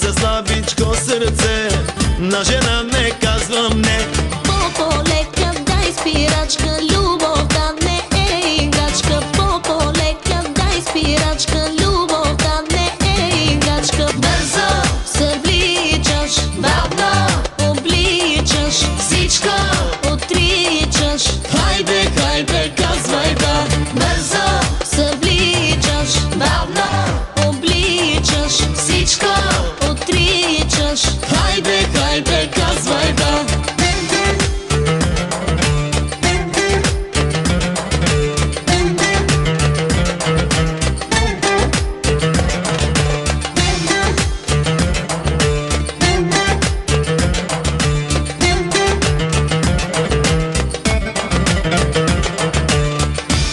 за слабичко сърце, на жена не казвам не. По-полека дай спирачка, любовта не е играчка. По-полека дай спирачка, любовта не е играчка. Бързо се вличаш, бавно обличаш, всичко отричаш. Хайде, хайде, казвай да. Бързо се вличаш, бавно обличаш, всичко отричаш. Хайде, хайде, казвай да.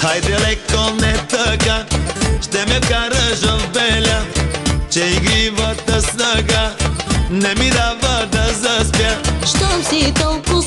Хайде леко, не така, ще ме караш в беля, че игривата снага не ми дава да заспя. Щом си толкова